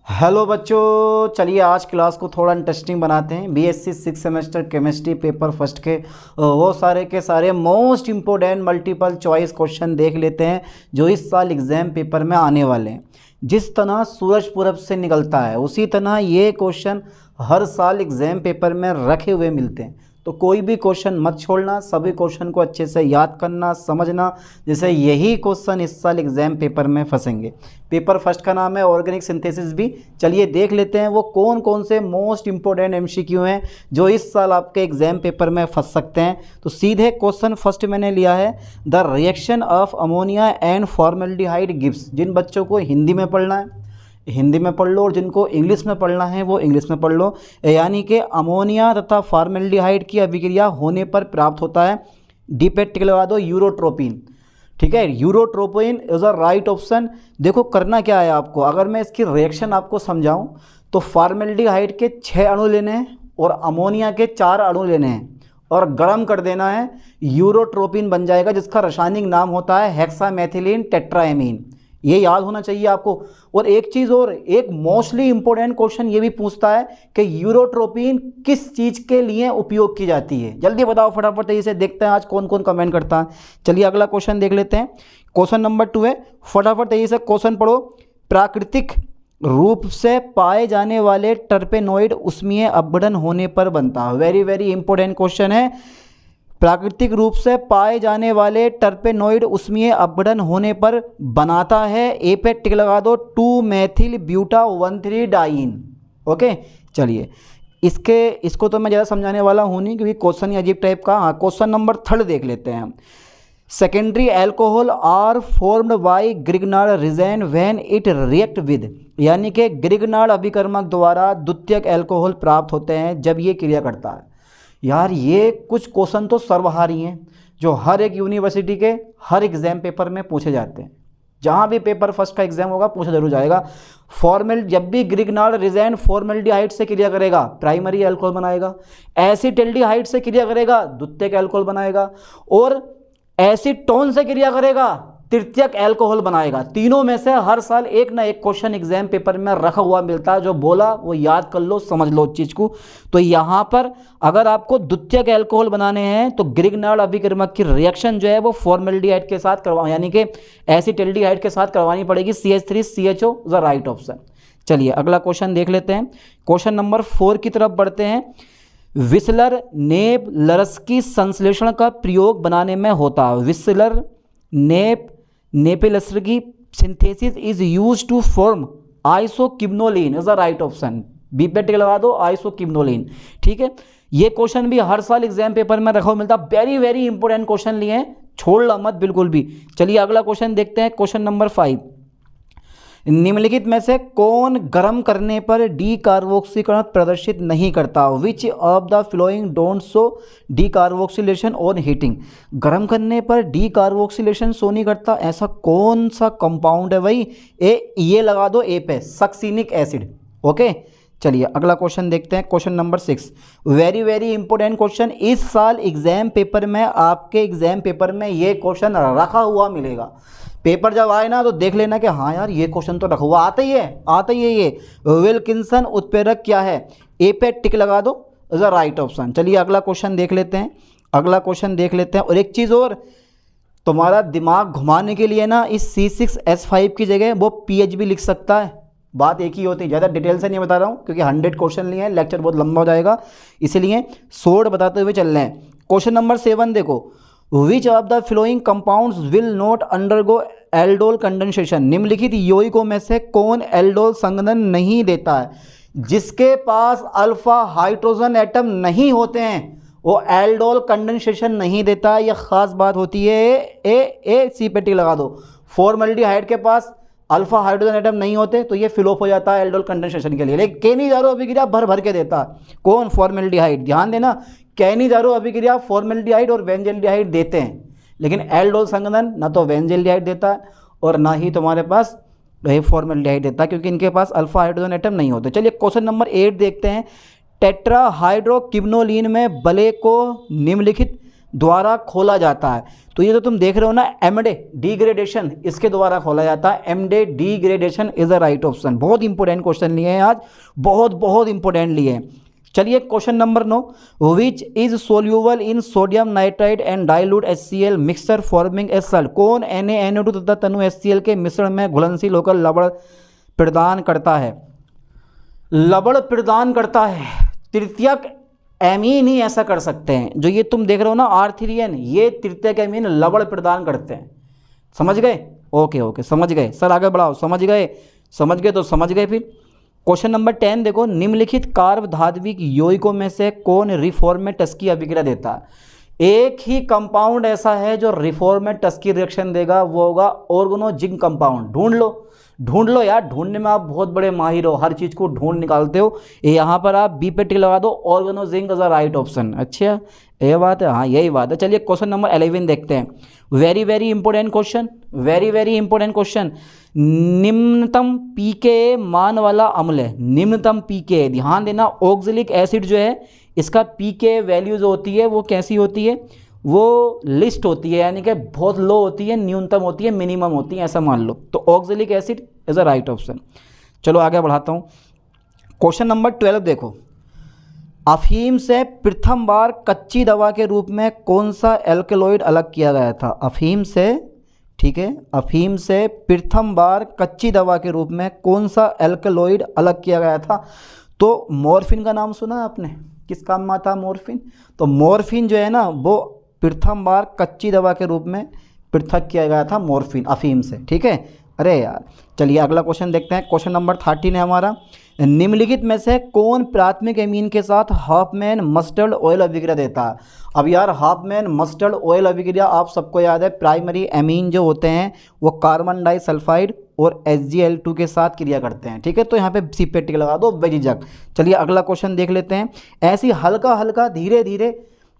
Hello बच्चों, चलिए आज क्लास को थोड़ा इंटरेस्टिंग बनाते हैं। BSc 6 semester chemistry paper first के वो सारे के सारे most important multiple choice question देख लेते हैं जो इस साल एग्ज़ाम पेपर में आने वाले हैं। जिस तरह सूरज पूरब से निकलता है उसी तरह ये क्वेश्चन हर साल एग्ज़ाम पेपर में रखे हुए मिलते हैं। तो कोई भी क्वेश्चन मत छोड़ना, सभी क्वेश्चन को अच्छे से याद करना, समझना, जैसे यही क्वेश्चन इस साल एग्ज़ाम पेपर में फंसेंगे। पेपर फर्स्ट का नाम है ऑर्गेनिक सिंथेसिस भी। चलिए देख लेते हैं वो कौन कौन से मोस्ट इंपॉर्टेंट एमसीक्यू हैं जो इस साल आपके एग्ज़ाम पेपर में फंस सकते हैं। तो सीधे क्वेश्चन फर्स्ट मैंने लिया है, the reaction of ammonia and formaldehyde gives. जिन बच्चों को हिंदी में पढ़ना है हिंदी में पढ़ लो और जिनको इंग्लिश में पढ़ना है वो इंग्लिश में पढ़ लो। यानी कि अमोनिया तथा फॉर्मेल्डिहाइड की अभिक्रिया होने पर प्राप्त होता है, डी पे टिक लगा दो, यूरोट्रोपिन। ठीक है, urotropin is a right option. देखो करना क्या है आपको, अगर मैं इसकी रिएक्शन आपको समझाऊं तो फॉर्मेल्डिहाइड के 6 अणु लेने हैं और अमोनिया के 4 अणु लेने हैं और गर्म कर देना है, यूरोट्रोपिन बन जाएगा जिसका रासायनिक नाम होता है हेक्सामेथिलीन टेट्राएमीन। ये याद होना चाहिए आपको। और एक चीज़ और, एक मोस्टली इंपॉर्टेंट क्वेश्चन ये भी पूछता है कि यूरोट्रोपिन किस चीज़ के लिए उपयोग की जाती है। जल्दी बताओ फटाफट, इसे देखते हैं आज कौन कौन कमेंट करता है। चलिए अगला क्वेश्चन देख लेते हैं। क्वेश्चन नंबर 2 है, फटाफट तेजी से क्वेश्चन पढ़ो। प्राकृतिक रूप से पाए जाने वाले टर्पेनोइड उष्मीय अपघटन होने पर बनता है। वेरी वेरी इंपॉर्टेंट क्वेश्चन है। प्राकृतिक रूप से पाए जाने वाले टर्पेनोइड उष्मीय अपघटन होने पर बनाता है, ए पे टिक लगा दो, 2 मेथिल ब्यूटा 1,3 डाइन। ओके, चलिए इसको तो मैं ज़्यादा समझाने वाला हूँ नहीं क्योंकि क्वेश्चन ही अजीब टाइप का। हाँ, क्वेश्चन नंबर 3 देख लेते हैं हम। Secondary alcohol are formed by Grignard reagent when it react with. यानी कि ग्रिग्नार्ड अभिकर्मक द्वारा द्वितीयक एल्कोहल प्राप्त होते हैं जब ये क्रिया करता है। यार ये कुछ क्वेश्चन तो सर्वहारी हैं जो हर एक यूनिवर्सिटी के हर एग्जाम पेपर में पूछे जाते हैं। जहाँ भी पेपर फर्स्ट का एग्जाम होगा पूछा जरूर जाएगा। जब भी ग्रिग्नार्ड रीजन फॉर्मेल्डिहाइड से क्रिया करेगा प्राइमरी अल्कोहल बनाएगा, एसिटेल्डिहाइड से क्रिया करेगा द्वितीयक अल्कोहल बनाएगा, और एसीटोन से क्रिया करेगा तृतीयक अल्कोहल बनाएगा। तीनों में से हर साल एक ना एक क्वेश्चन एग्जाम पेपर में रखा हुआ मिलता है। जो बोला वो याद कर लो, समझ लो चीज़ को। तो यहाँ पर अगर आपको द्वितीयक अल्कोहल बनाने हैं तो ग्रिग्नार्ड अभिकर्मक की रिएक्शन जो है वो फॉर्मेल्डिहाइड के साथ यानी कि एसिटेल्डिहाइड के साथ करवानी पड़ेगी। CH3CHO is the right option. चलिए अगला क्वेश्चन देख लेते हैं। क्वेश्चन नंबर 4 की तरफ बढ़ते हैं। विस्लर नेप-लरस्की संश्लेषण का प्रयोग बनाने में होता है। Bischler Napieralski synthesis is use to form isoquinoline is the right option. B पे टिक लगा दो, आइसोकिनोलिन। ठीक है, ये क्वेश्चन भी हर साल एग्जाम पेपर में रखा हुआ मिलता है। वेरी वेरी इंपॉर्टेंट क्वेश्चन लिए हैं, छोड़ना मत बिल्कुल भी। चलिए अगला क्वेश्चन देखते हैं। क्वेश्चन नंबर 5, निम्नलिखित में से कौन गर्म करने पर डी कार्बोक्सीकरण प्रदर्शित नहीं करता। विच of the flowing don't show D carboxylation on heating. गर्म करने पर डी कार्बोक्सिलेशन शो नहीं करता, ऐसा कौन सा कंपाउंड है भाई? ये लगा दो ए पे, सक्सिनिक एसिड। ओके, चलिए अगला क्वेश्चन देखते हैं। Question number 6, very very important question. इस साल एग्जाम पेपर में, आपके एग्जाम पेपर में ये क्वेश्चन रखा हुआ मिलेगा। पेपर जब आए ना तो देख लेना कि हाँ यार ये क्वेश्चन तो रखा हुआ आता ही है ये। विल्किंसन उत्प्रेरक क्या है? ए पे टिक लगा दो, इज द राइट ऑप्शन। चलिए अगला क्वेश्चन देख लेते हैं। और एक चीज़ और, तुम्हारा दिमाग घुमाने के लिए ना इस C6H5 की जगह वो PH भी लिख सकता है। बात एक ही होती है, ज़्यादा डिटेल से नहीं बता रहा हूँ क्योंकि 100 क्वेश्चन लिए हैं, लेक्चर बहुत लंबा हो जाएगा, इसलिए शॉर्ट बताते हुए चल रहे हैं। क्वेश्चन नंबर 7 देखो, विच of the flowing compounds will not undergo aldol condensation. निम्नलिखित यौगिकों में से कौन एल्डोल संघनन नहीं देता है? जिसके पास अल्फा हाइड्रोजन एटम नहीं होते हैं वो एल्डोल कंडेंसेशन नहीं देता। यह खास बात होती है। सी पे टिक लगा दो। फॉर्मेल्डिहाइड के पास अल्फा हाइड्रोजन एटम नहीं होते तो ये फिलोप हो जाता है एल्डोल कंडेंसेशन के लिए। लेकिन केनिजारो अभिक्रिया भर भर के देता है। कौन? फॉर्मेल्डिहाइड। ध्यान देना, केनिजारो अभिक्रिया फॉर्मेल्डिहाइड और बेंजल्डिहाइड देते हैं, लेकिन एल्डोल संघनन ना तो बेंजल्डिहाइड देता है और ना ही तुम्हारे पास फॉर्मेल्डिहाइड देता है, क्योंकि इनके पास अल्फा हाइड्रोजन एटम नहीं होते। चलिए क्वेश्चन नंबर 8 देखते हैं। टेट्राहाइड्रोक्विनोलिन में बले को निम्नलिखित द्वारा खोला जाता है। तो ये जो तुम देख रहे हो ना एमडे डिग्रेडेशन, इसके द्वारा खोला जाता है। Emde degradation is a right option. बहुत इंपॉर्टेंट क्वेश्चन लिए हैं आज, बहुत इंपॉर्टेंट लिए हैं। चलिए question number 9, which is soluble in sodium nitride and dilute HCl mixture forming a salt. कौन Na, NO2 तथा तनु HCl के मिश्रण में घुलनशील होकर लवण प्रदान करता है? लवण प्रदान करता है तृतीयक एमीन ही ऐसा कर सकते हैं। जो ये तुम देख रहे हो ना R3N, ये तृतीयक एमीन लवण प्रदान करते हैं। समझ गए? ओके समझ गए सर, आगे बढ़ाओ। समझ गए तो समझ गए। फिर क्वेश्चन नंबर 10 देखो, निम्नलिखित कार्ब धात्विक यौगिकों में से कौन रिफॉर्मेटस्की अभिक्रिया देता है? एक ही कंपाउंड ऐसा है जो रिफॉर्मेटस्की रिएक्शन देगा, वो होगा ऑर्गेनो जिंक कंपाउंड। ढूंढ लो यार, ढूंढने में आप बहुत बड़े माहिर हो, हर चीज़ को ढूंढ निकालते हो। यहाँ पर आप बी पे टिक लगा दो, organo zinc is a right option. अच्छा ये बात है, हाँ यही बात है। चलिए क्वेश्चन नंबर 11 देखते हैं। Very important question, very important question. निम्नतम पीके मान वाला अम्ल है, निम्नतम पीके, ध्यान देना। ऑक्जेलिक एसिड जो है इसका पीके वैल्यू जो होती है वो कैसी होती है? वो लिस्ट होती है, यानी कि बहुत लो होती है, न्यूनतम होती है, मिनिमम होती है, ऐसा मान लो। तो oxalic acid is a right option. चलो आगे बढ़ाता हूँ। क्वेश्चन नंबर 12 देखो, अफीम से प्रथम बार कच्ची दवा के रूप में कौन सा एल्कलॉइड अलग किया गया था? अफीम से, ठीक है, अफीम से प्रथम बार कच्ची दवा के रूप में कौन सा एल्कलॉइड अलग किया गया था? तो मॉर्फिन का नाम सुना आपने? किस काम में आता मॉर्फिन? तो मॉर्फिन जो है ना वो प्रथम बार कच्ची दवा के रूप में पृथक किया गया था मॉर्फिन अफीम से, ठीक है। अरे यार चलिए अगला क्वेश्चन देखते हैं। क्वेश्चन नंबर 13 है हमारा, निम्नलिखित में से कौन प्राथमिक एमीन के साथ हाफमैन मस्टर्ड ऑयल अभिक्रिया देता है? अब यार हाफमैन मस्टर्ड ऑयल अभिक्रिया आप सबको याद है, प्राइमरी एमीन जो होते हैं वो कार्बन डाइसल्फाइड और HgL2 के साथ क्रिया करते हैं, ठीक है। तो यहाँ पे सी पे टिक लगा दो बेझिझक। चलिए अगला क्वेश्चन देख लेते हैं। ऐसी हल्का धीरे धीरे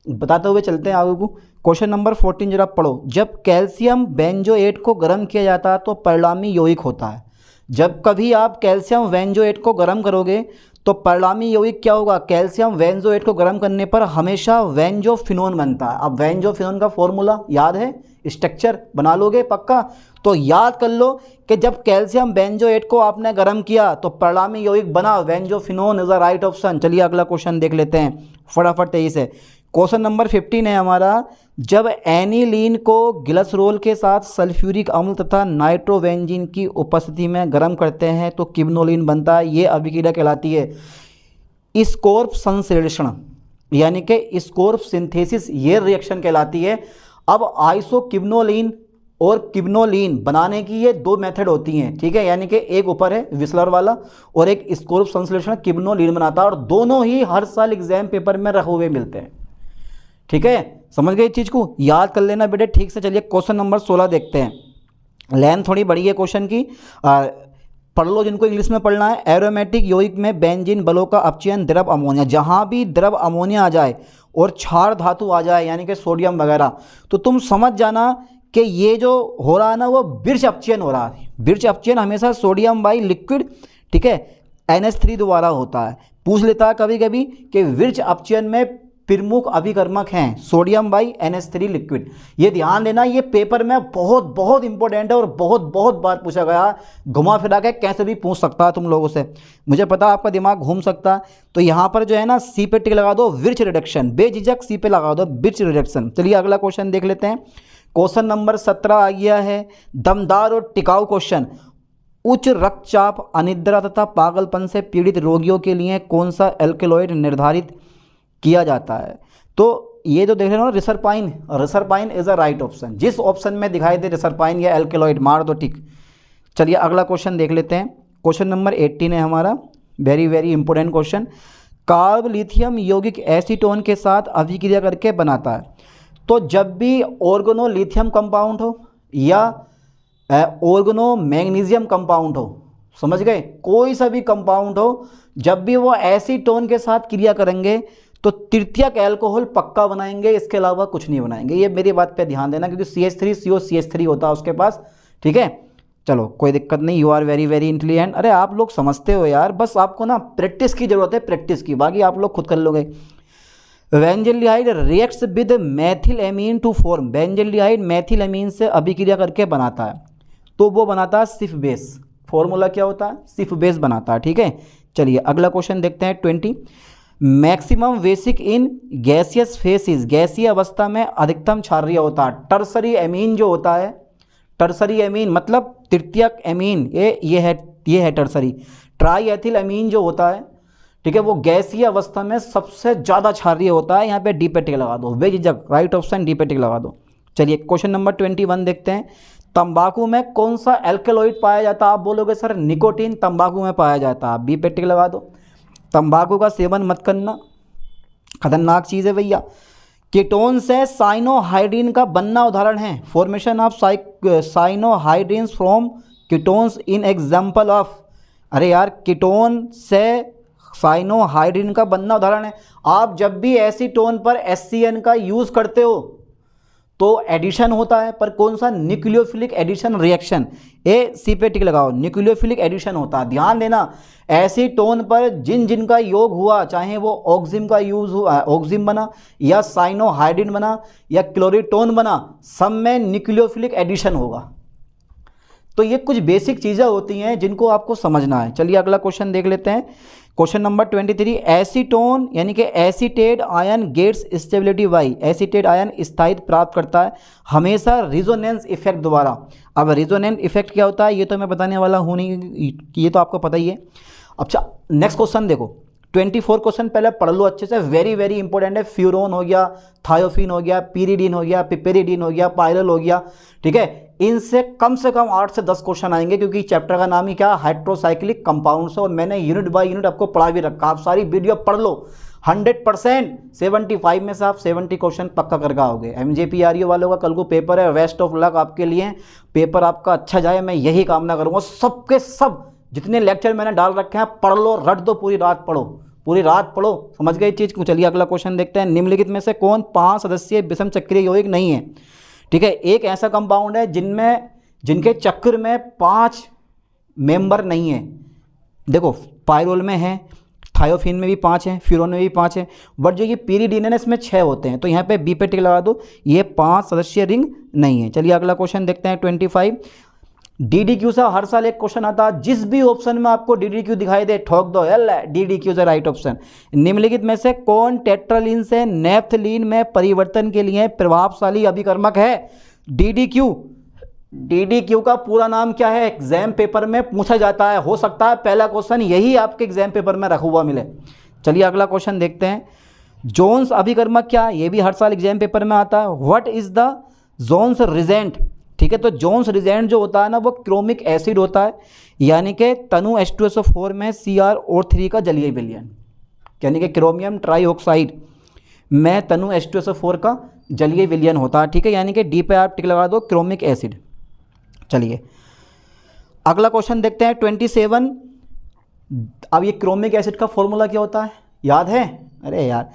बताते हुए चलते हैं आगे को। क्वेश्चन नंबर 14 जरा पढ़ो। जब कैल्शियम बेंजोएट को गर्म किया जाता है तो परिणामी यौगिक होता है। जब कभी आप कैल्शियम बेंजोएट को गर्म करोगे तो परिणामी यौगिक क्या होगा? कैल्शियम बेंजोएट को गर्म करने पर हमेशा वेंजोफिनोन बनता है। अब वेंजोफिनोन का फॉर्मूला याद है, स्ट्रक्चर बना लोगे पक्का? तो याद कर लो कि जब कैल्शियम बेंजोएट को आपने गर्म किया तो परिणामी यौगिक बना वेंजोफिनोन इज द राइट ऑप्शन। चलिए अगला क्वेश्चन देख लेते हैं फटाफट तेजी से। क्वेश्चन नंबर 15 है हमारा, जब एनिलीन को ग्लिसरॉल के साथ सल्फ्यूरिक अम्ल तथा नाइट्रोबेंजीन की उपस्थिति में गर्म करते हैं तो किब्नोलिन बनता है। ये अभिक्रिया कहलाती है स्कोर्प संश्लेषण, यानी कि स्कोर्प सिंथेसिस, ये रिएक्शन कहलाती है। अब आइसोकिब्नोलिन और किब्नोलिन बनाने की ये दो मेथड होती हैं, ठीक है। यानी कि एक ऊपर है विस्लर वाला और एक स्कोर्प संश्लेषण किब्नोलिन बनाता है, और दोनों ही हर साल एग्जाम पेपर में रखे हुए मिलते हैं, ठीक है। समझ गए इस चीज़ को, याद कर लेना बेटे ठीक से। चलिए क्वेश्चन नंबर 16 देखते हैं। लेंथ थोड़ी बड़ी है क्वेश्चन की, पढ़ लो जिनको इंग्लिश में पढ़ना है। एरोमेटिक यौगिक में बेंजीन बलों का अपचयन द्रव अमोनिया, जहाँ भी द्रव अमोनिया आ जाए और क्षार धातु आ जाए यानी कि सोडियम वगैरह, तो तुम समझ जाना कि ये जो हो रहा है ना वो बिर्च अपचयन हो रहा है। बिर्च अपचयन हमेशा सोडियम बाई लिक्विड, ठीक है, NH3 द्वारा होता है। पूछ लेता है कभी कभी कि बिर्च अपचयन में प्रमुख अभिकर्मक हैं सोडियम बाई NH3 लिक्विड। ये ध्यान देना, ये पेपर में बहुत इंपॉर्टेंट है और बहुत बार पूछा गया। घुमा फिरा के कैसे भी पूछ सकता है तुम लोगों से, मुझे पता आपका दिमाग घूम सकता है। तो यहाँ पर जो है ना सी पे टिक लगा दो, विर्च रिडक्शन, बेझिझक सी पे लगा दो विर्च रिडक्शन। चलिए अगला क्वेश्चन देख लेते हैं। क्वेश्चन नंबर 17 आ गया है, दमदार और टिकाऊ क्वेश्चन। उच्च रक्तचाप, अनिद्रा तथा पागलपन से पीड़ित रोगियों के लिए कौन सा एल्कलॉइड निर्धारित किया जाता है? तो ये जो देख रहे हो ना रिसरपाइन इज अ राइट ऑप्शन। जिस ऑप्शन में दिखाई दे रिसरपाइन या एल्कलॉइड मार दो टिक। चलिए अगला क्वेश्चन देख लेते हैं। क्वेश्चन नंबर 18 है हमारा, very important question. Carb lithium यौगिक एसीटोन के साथ अभिक्रिया करके बनाता है। तो जब भी ऑर्गेनो लिथियम कंपाउंड हो या ऑर्गेनो मैग्नीशियम कंपाउंड हो, समझ गए, कोई सा भी कंपाउंड हो, जब भी वो एसीटोन के साथ क्रिया करेंगे तो तृतीयक एल्कोहल पक्का बनाएंगे, इसके अलावा कुछ नहीं बनाएंगे। ये मेरी बात पे ध्यान देना, क्योंकि CH3COCH3 होता है उसके पास, ठीक है। चलो कोई दिक्कत नहीं, यू आर वेरी इंटेलिजेंट। अरे आप लोग समझते हो यार, बस आपको ना प्रैक्टिस की ज़रूरत है, प्रैक्टिस की, बाकी आप लोग खुद कर लोगे। Benzaldehyde reacts with methyl amine to form, benzaldehyde methyl amine से अभिक्रिया करके बनाता है, तो वो बनाता है सिफ बेस। फॉर्मूला क्या होता है? सिफ बेस बनाता है। ठीक है, चलिए अगला क्वेश्चन देखते हैं 20। Maximum basic in gaseous faces, गैसीय अवस्था में अधिकतम क्षारीय होता है। टर्सरी एमीन जो होता है, टर्सरी एमीन मतलब तृतीयक एमीन, ये है टर्सरी। ट्राई एथिल एमीन जो होता है, ठीक है, वो गैसीय अवस्था में सबसे ज़्यादा क्षारीय होता है। यहाँ पे डी पे टिक लगा दो, बेझिझक राइट ऑप्शन डी पे टिक लगा दो। चलिए क्वेश्चन नंबर 21 देखते हैं। तंबाकू में कौन सा एल्केलॉइड पाया जाता है? आप बोलोगे सर निकोटीन तंबाकू में पाया जाता है, बी पे टिक लगा दो। तंबाकू का सेवन मत करना, खतरनाक चीज़ है भैया। कीटोन से साइनोहाइड्रीन का बनना उदाहरण है। Formation of cyanohydrins from ketones in example of, अरे यार कीटोन से साइनोहाइड्रीन का बनना उदाहरण है। आप जब भी एसीटोन पर HCN का यूज़ करते हो तो एडिशन होता है, पर कौन सा? Nucleophilic addition reaction. A C पे टिक लगाओ, न्यूक्लियोफिलिक एडिशन होता है। ध्यान देना, एसीटोन पर जिन जिन का योग हुआ, चाहे वो ऑक्सिम का यूज हुआ, ऑक्सिम बना या साइनोहाइड्रीन बना या क्लोरीटोन बना, सब में न्यूक्लियोफिलिक एडिशन होगा। तो ये कुछ बेसिक चीज़ें होती हैं जिनको आपको समझना है। चलिए अगला क्वेश्चन देख लेते हैं। Question number 23। एसीटोन यानी कि acetate ion gets stability by, acetate ion स्थायित्व प्राप्त करता है हमेशा रिजोनेंस इफेक्ट द्वारा। अब रिजोनेंस इफेक्ट क्या होता है ये तो मैं बताने वाला हूँ नहीं, ये तो आपको पता ही है। अच्छा नेक्स्ट क्वेश्चन देखो, 24 क्वेश्चन पहले पढ़ लो अच्छे से, वेरी वेरी इंपॉर्टेंट है। फ्यूरोन हो गया, थायोफिन हो गया, पीरिडीन हो गया, पिपेरिडीन हो गया, पायरल हो गया, ठीक है। इनसे कम 8 से 10 क्वेश्चन आएंगे, क्योंकि चैप्टर का नाम ही क्या? हाइड्रोसाइक्लिक कंपाउंड्स है, और मैंने यूनिट बाय यूनिट आपको पढ़ा भी रखा। आप सारी वीडियो पढ़ लो, 100% 75 में से आप 70 क्वेश्चन पक्का करके आओगे। MJPRU वालों का कल को पेपर है, वेस्ट ऑफ लक आपके लिए। पेपर आपका अच्छा जाए, मैं यही कामना करूँगा। सबके सब जितने लेक्चर मैंने डाल रखे हैं पढ़ लो, रट दो, पूरी रात पढ़ो, पूरी रात पढ़ो, समझ गए चीज़ को। चलिए अगला क्वेश्चन देखते हैं। निम्नलिखित में से कौन 5 सदस्यीय विषम चक्रीय यौगिक नहीं है? ठीक है, एक ऐसा कंपाउंड है जिनके चक्र में 5 मेंबर नहीं है। देखो पायरोल में है, थायोफिन में भी 5 हैं, फ्यूरोन में भी 5 हैं, बट जो ये पीरिडीन है इसमें 6 होते हैं। तो यहाँ पे बी पे टिक लगा दो, ये 5 सदस्यीय रिंग नहीं है। चलिए अगला क्वेश्चन देखते हैं 25। DDQ से हर साल एक क्वेश्चन आता है, जिस भी ऑप्शन में आपको DDQ दिखाई दे ठोक दो, DDQ से राइट ऑप्शन। निम्नलिखित में से कौन टेट्रालीन से नेफ्थलीन में परिवर्तन के लिए प्रभावशाली अभिकर्मक है? DDQ का पूरा नाम क्या है? एग्जाम पेपर में पूछा जाता है, हो सकता है पहला क्वेश्चन यही आपके एग्जाम पेपर में रखा हुआ मिले। चलिए अगला क्वेश्चन देखते हैं। जोन्स अभिकर्मक क्या? ये भी हर साल एग्जाम पेपर में आता है। What is the Jones reagent? ठीक है, तो जोन्स रिजेंट जो होता है ना, वो क्रोमिक एसिड होता है, यानी कि तनु H2SO4 में CrO3 का जलीय विलयन, यानी कि क्रोमियम ट्राईऑक्साइड में तनु H2SO4 का जलीय विलयन होता है। ठीक है, यानी कि डी पे आप टिक लगा दो, क्रोमिक एसिड। चलिए अगला क्वेश्चन देखते हैं 27। अब ये क्रोमिक एसिड का फॉर्मूला क्या होता है, याद है? अरे यार,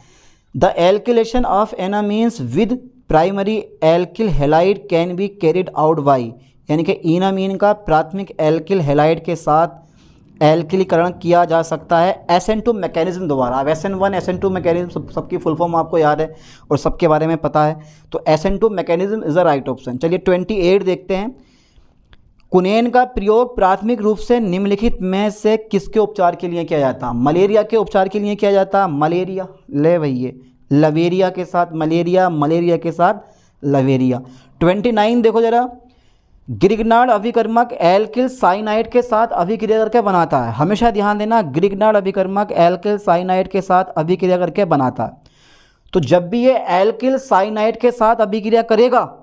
the alkylation of enamines with primary alkyl halide can be carried out by, यानी कि इनामीन का प्राथमिक एल्किल हैलाइड के साथ एल्किलीकरण किया जा सकता है SN2 मैकेनिज्म द्वारा। अब SN1 SN2 मैकेनिज्म सबकी फुल फॉर्म आपको याद है और सबके बारे में पता है, तो SN2 mechanism is the right option. चलिए 28 देखते हैं। कुनेन का प्रयोग प्राथमिक रूप से निम्नलिखित में से किसके उपचार के लिए किया जाता है? मलेरिया के उपचार के लिए किया जाता है। मलेरिया, ले भैया, लवेरिया के साथ मलेरिया, मलेरिया के साथ लवेरिया। 29 देखो जरा। ग्रिग्नार्ड अभिकर्मक एल्किल साइनाइड के साथ अभिक्रिया करके बनाता है। हमेशा ध्यान देना, ग्रिग्नार्ड अभिकर्मक एल्किल साइनाइड के साथ अभिक्रिया करके बनाता है। तो जब भी ये एल्किल साइनाइड के साथ अभिक्रिया करेगा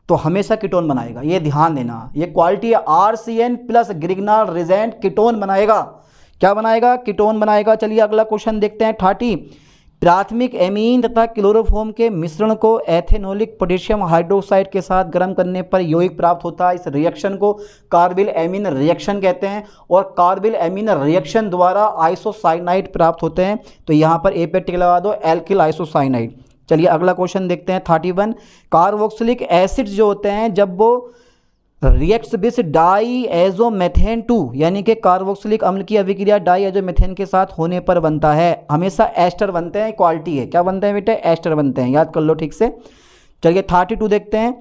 तो हमेशा कीटोन बनाएगा, ये ध्यान देना। ये क्वालिटी है, RCN plus Grignard reagent ketone बनाएगा। क्या बनाएगा? कीटोन बनाएगा। चलिए अगला क्वेश्चन देखते हैं 30। प्राथमिक एमीन तथा क्लोरोफॉर्म के मिश्रण को एथेनोलिक पोटेशियम हाइड्रोक्साइड के साथ गर्म करने पर यौगिक प्राप्त होता है। इस रिएक्शन को कार्बिल एमीन रिएक्शन कहते हैं, और कार्बिल एमीन रिएक्शन द्वारा आइसोसाइनाइड प्राप्त होते हैं। तो यहाँ पर ए पे टिक लगा दो, एल्किल आइसोसाइनाइड। चलिए अगला क्वेश्चन देखते हैं 31। कार्बोक्सिलिक एसिड जो होते हैं, जब वो रिएक्ट्स विथ डाई एजोमेथेन 2 यानी कि कार्बोक्सिलिक अम्ल की अभिक्रिया डाई एजोमेथेन के साथ होने पर बनता है। हमेशा एस्टर बनते हैं, क्वालिटी है। क्या बनते हैं बेटे? एस्टर बनते हैं, याद कर लो ठीक से। चलिए 32 देखते हैं।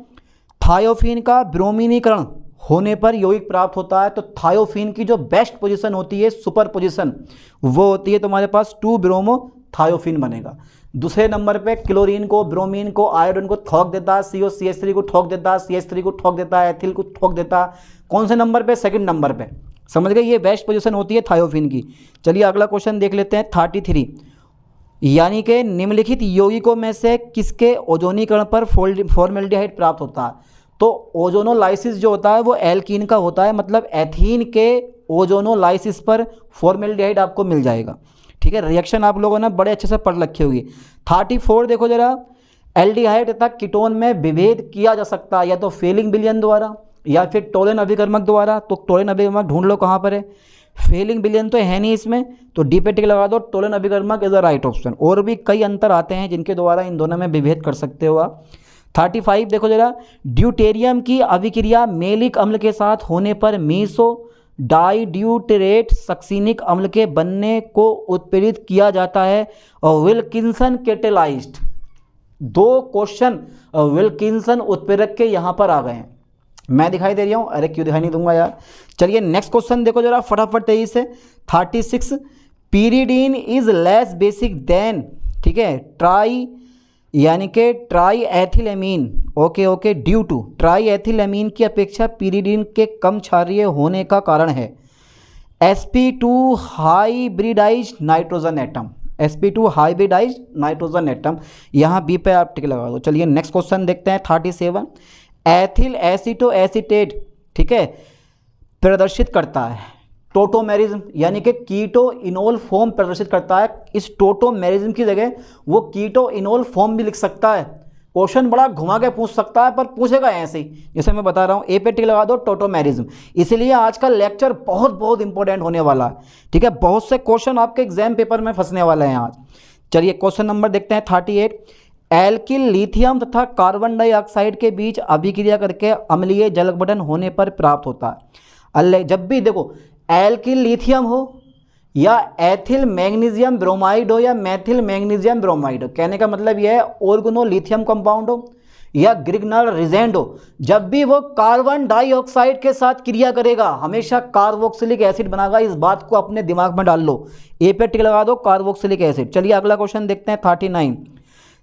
थायोफिन का ब्रोमीनीकरण होने पर यौगिक प्राप्त होता है। तो थायोफिन की जो बेस्ट पोजीशन होती है, सुपर पोजीशन, वो होती है तुम्हारे पास 2 ब्रोमो थायोफिन बनेगा। दूसरे नंबर पे क्लोरीन को, ब्रोमीन को, आयोडीन को ठोक देता है, COCH3 को ठोक देता है, CH3 को ठोक देता है, एथिल को ठोक देता है। कौन से नंबर पे? सेकंड नंबर पे। समझ गए? ये बेस्ट पोजीशन होती है थायोफिन की। चलिए अगला क्वेश्चन देख लेते हैं 33। यानी कि निम्नलिखित यौगिकों में से किसके ओजोनीकरण पर फॉर्मेल्डिहाइड प्राप्त होता है? तो ओजोनोलाइसिस जो होता है वो एल्कीन का होता है, मतलब एथीन के ओजोनोलाइसिस पर फॉर्मेल्डिहाइड आपको मिल जाएगा। ठीक है, रिएक्शन आप लोगों ने बड़े अच्छे से पढ़ रखी होगी। 34 देखो जरा। एल्डिहाइड तथा कीटोन में विभेद किया जा सकता है या तो फेलिंग विलयन द्वारा या फिर टोलेन अभिकर्मक द्वारा। तो टोलेन अभिकर्मक ढूंढ लो कहाँ पर है। फेलिंग विलयन तो है नहीं इसमें, तो डी पे टिक लगा दो। टोलेन अभिकर्मक इज द राइट ऑप्शन। और भी कई अंतर आते हैं जिनके द्वारा इन दोनों में विभेद कर सकते हो आप। 35 देखो जरा। ड्यूटेरियम की अभिक्रिया मेलिक अम्ल के साथ होने पर मीसो डाइड्यूटेरेट सक्सिनिक अम्ल के बनने को उत्प्रेरित किया जाता है और विल्किंसन कैटेलाइज्ड। 2 क्वेश्चन विल्किंसन उत्प्रेरक के यहाँ पर आ गए हैं। मैं दिखाई दे रहा हूँ? अरे क्यों दिखाई नहीं दूंगा यार। चलिए नेक्स्ट क्वेश्चन देखो जरा फटाफट तेजी से। 36। Pyridine is less basic than, ठीक है, ट्राई यानी कि triethylamine, okay, due to triethylamine की अपेक्षा पीरिडीन के कम क्षारीय होने का कारण है sp2 hybridized nitrogen atom. sp2 hybridized nitrogen atom, यहाँ बी पे आप टिक लगा दो। चलिए नेक्स्ट क्वेश्चन देखते हैं 37। एथिल एसिटो एसिटेट, ठीक है, प्रदर्शित करता है टोटोमेरिज्म यानी कि कीटो इनोल फॉर्म प्रदर्शित करता है। इस टोटोमेरिज्म की जगह वो कीटो इनोल फॉर्म भी लिख सकता है। क्वेश्चन बड़ा घुमा के पूछ सकता है पर पूछेगा ऐसे ही, जैसे मैं बता रहा हूँ। ए पे टिक लगा दो, टोटोमेरिज्म। इसलिए आज का लेक्चर बहुत बहुत इंपॉर्टेंट होने वाला है। ठीक है, बहुत से क्वेश्चन आपके एग्जाम पेपर में फंसने वाले हैं आज। चलिए क्वेश्चन नंबर देखते हैं 38। एल्किल लिथियम तथा कार्बन डाइऑक्साइड के बीच अभिक्रिया करके अम्लीय जल गठन होने पर प्राप्त होता है। जब भी देखो एल्किल लिथियम हो या एथिल मैग्नीशियम ब्रोमाइड हो या मेथिल मैग्नीशियम ब्रोमाइड हो, कहने का मतलब यह है ऑर्गेनो लिथियम कंपाउंड हो या ग्रिग्नल रिजेंड हो, जब भी वो कार्बन डाइऑक्साइड के साथ क्रिया करेगा हमेशा कार्बोक्सिलिक एसिड बनाएगा। इस बात को अपने दिमाग में डाल लो। ए पे टिक लगा दो, कार्बोक्सिलिक एसिड। चलिए अगला क्वेश्चन देखते हैं 39।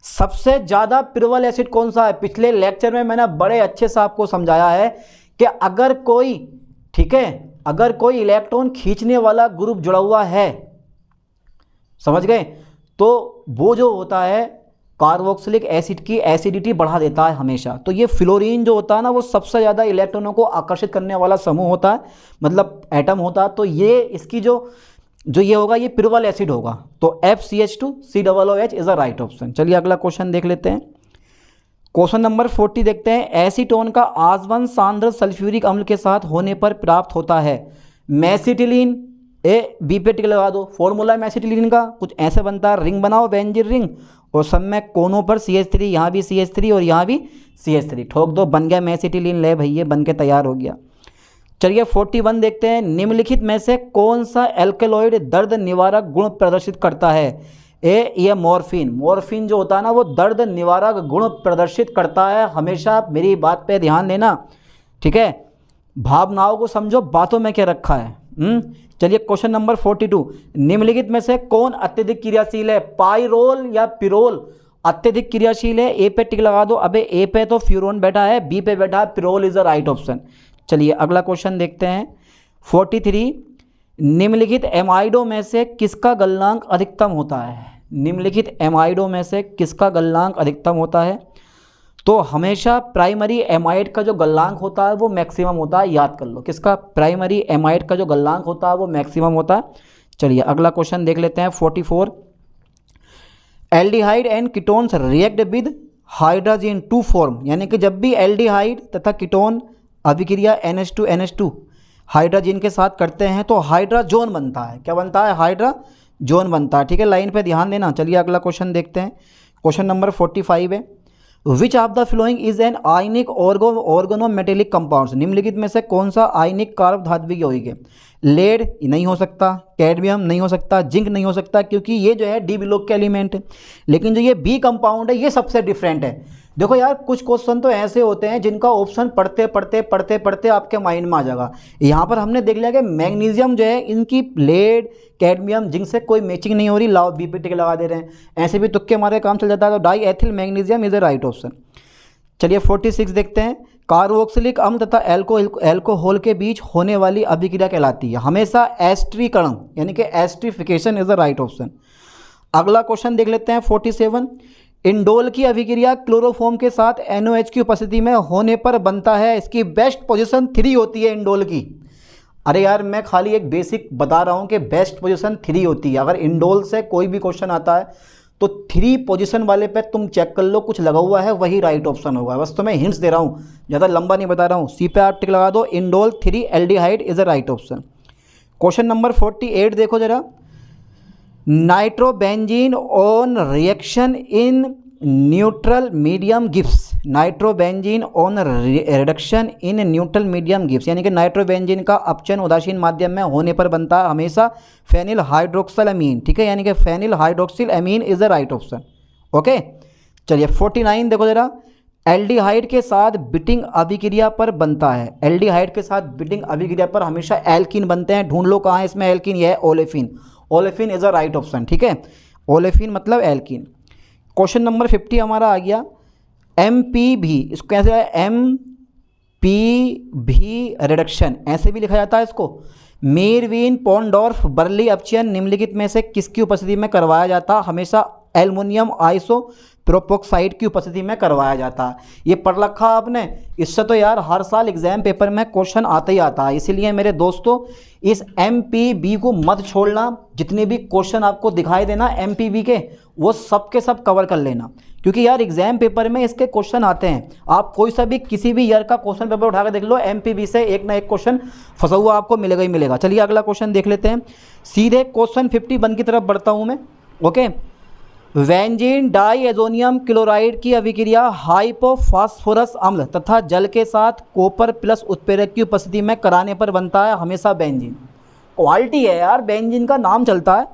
सबसे ज़्यादा पिरुवल एसिड कौन सा है? पिछले लेक्चर में मैंने बड़े अच्छे से आपको समझाया है कि अगर कोई, ठीक है, अगर कोई इलेक्ट्रॉन खींचने वाला ग्रुप जुड़ा हुआ है, समझ गए, तो वो जो होता है कार्बोक्सिलिक एसिड की एसिडिटी बढ़ा देता है हमेशा। तो ये फ्लोरीन जो होता है ना, वो सबसे ज़्यादा इलेक्ट्रॉनों को आकर्षित करने वाला समूह होता है, मतलब एटम होता है। तो ये इसकी जो ये होगा ये पिरुवल एसिड होगा। तो FCH2COOH is a right option. चलिए अगला क्वेश्चन देख लेते हैं। क्वेश्चन नंबर 40 देखते हैं। एसीटोन का आसवन सांद्र सल्फ्यूरिक अम्ल के साथ होने पर प्राप्त होता है मेसिटिलीन। ए बी पे टिक लगा दो। फॉर्मूला मेसिटिलीन का कुछ ऐसे बनता है, रिंग बनाओ, बेंजीन रिंग, और सब में कोनों पर CH3, यहाँ भी CH3 और यहाँ भी CH3 ठोक दो, बन गया मेसिटिलीन। ले भैया बन के तैयार हो गया। चलिए 41 देखते हैं। निम्नलिखित में से कौन सा एल्केलॉइड दर्द निवारक गुण प्रदर्शित करता है? ए ये मॉर्फिन। मॉर्फिन जो होता है ना वो दर्द निवारक गुण प्रदर्शित करता है। हमेशा मेरी बात पे ध्यान देना, ठीक है, भावनाओं को समझो, बातों में क्या रखा है। चलिए क्वेश्चन नंबर 42। निम्नलिखित में से कौन अत्यधिक क्रियाशील है? पाइरोल या पिरोल अत्यधिक क्रियाशील है? ए पे टिक लगा दो। अबे ए पे तो फ्यूरोन बैठा है, बी पे बैठा है pyrrole is the right option. चलिए अगला क्वेश्चन देखते हैं 43। निम्नलिखित एमाइडों में से किसका गलनांक अधिकतम होता है? निम्नलिखित एमाइडों में से किसका गलनांक अधिकतम होता है? तो हमेशा प्राइमरी एमाइड का जो गलनांक होता है वो मैक्सिमम होता है। याद कर लो किसका? प्राइमरी एमाइड का जो गलनांक होता है वो मैक्सिमम होता है। चलिए अगला क्वेश्चन देख लेते हैं 44। Aldehyde and ketones react with hydrogen to form, यानी कि जब भी एल्डिहाइड तथा कीटोन अभिक्रिया NH2NH2 हाइड्रोजन के साथ करते हैं तो हाइड्राजोन बनता है। क्या बनता है? हाइड्राजोन बनता है। ठीक है, लाइन पे ध्यान देना। चलिए अगला क्वेश्चन देखते हैं। क्वेश्चन नंबर 45 है। Which of the following is an ionic organometallic compounds, निम्नलिखित में से कौन सा आयनिक कार्ब धात्विक यौगिक है? लेड नहीं हो सकता, कैडमियम नहीं हो सकता, जिंक नहीं हो सकता, क्योंकि ये जो है डी ब्लॉक के एलिमेंट है। लेकिन जो ये बी कंपाउंड है ये सबसे डिफरेंट है। देखो यार कुछ क्वेश्चन तो ऐसे होते हैं जिनका ऑप्शन पढ़ते पढ़ते पढ़ते पढ़ते आपके माइंड में आ जाएगा। यहाँ पर हमने देख लिया कि मैग्नीशियम जो है इनकी लेड कैडमियम जिंक से कोई मैचिंग नहीं हो रही, लाओ बी टिक लगा दे रहे हैं, ऐसे भी तुक्के मारे काम चल जाता है। तो die ethyl magnesium is the right option. चलिए 46 देखते हैं। कार्बोक्सिलिक अम्ल तथा एल्कोहल के बीच होने वाली अभिक्रिया कहलाती है? हमेशा एस्ट्रीकरण यानी कि esterification is the right option. अगला क्वेश्चन देख लेते हैं 47। इंडोल की अभिक्रिया क्लोरोफॉर्म के साथ NOH की उपस्थिति में होने पर बनता है। इसकी बेस्ट पोजीशन 3 होती है इंडोल की। अरे यार मैं खाली एक बेसिक बता रहा हूँ कि बेस्ट पोजीशन 3 होती है। अगर इंडोल से कोई भी क्वेश्चन आता है तो 3 पोजीशन वाले पे तुम चेक कर लो, कुछ लगा हुआ है वही राइट ऑप्शन होगा। बस तो मैं हिंट्स दे रहा हूँ, ज़्यादा लंबा नहीं बता रहा हूँ। सी पे आप टिक लगा दो, indole 3 aldehyde is the right option. Question number 48 देखो जरा। Nitrobenzene on reaction in neutral medium gives, nitrobenzene on reduction in neutral medium gives, यानी कि नाइट्रोबेंजीन का अपचयन उदासीन माध्यम में होने पर बनता है हमेशा फेनिल हाइड्रोक्सिल अमीन। ठीक है, यानी कि phenyl hydroxyl amine is the right option. Okay चलिए 49 देखो जरा। एल्डिहाइड के साथ बिटिंग अभिक्रिया पर बनता है, एल्डिहाइड के साथ बिटिंग अभिक्रिया पर हमेशा एल्कीन बनते हैं। ढूंढ लो कहाँ है इसमें एल्कीन, यह है olefin. Olefin is the right option. ठीक है, ओलेफिन मतलब एल्कीन। क्वेश्चन नंबर 50 हमारा आ गया। MPV, इसको कैसे है? MPV रिडक्शन ऐसे भी लिखा जाता है इसको। मेरविन पॉन्डोर्फ बर्ली अपचयन निम्नलिखित में से किसकी उपस्थिति में करवाया जाता? हमेशा एल्युमिनियम आइसोप्रोपोक्साइड की उपस्थिति में करवाया जाता है। ये पढ़ रखा आपने, इससे तो यार हर साल एग्जाम पेपर में क्वेश्चन आता ही आता है। इसीलिए मेरे दोस्तों इस MPV को मत छोड़ना। जितने भी क्वेश्चन आपको दिखाई देना MPV के, वो सब के सब कवर कर लेना, क्योंकि यार एग्जाम पेपर में इसके क्वेश्चन आते हैं। आप कोई सा भी किसी भी ईयर का क्वेश्चन पेपर उठा कर देख लो, MPV से एक ना एक क्वेश्चन फंसा हुआ आपको मिलेगा ही मिलेगा। चलिए अगला क्वेश्चन देख लेते हैं। सीधे क्वेश्चन 51 की तरफ बढ़ता हूँ मैं। ओके, बेंजीन डाइएजोनियम क्लोराइड की अभिक्रिया हाइपोफॉस्फोरस अम्ल तथा जल के साथ कॉपर प्लस उत्प्रेरक की उपस्थिति में कराने पर बनता है हमेशा बेंजीन। क्वालिटी है यार, बेंजीन का नाम चलता है,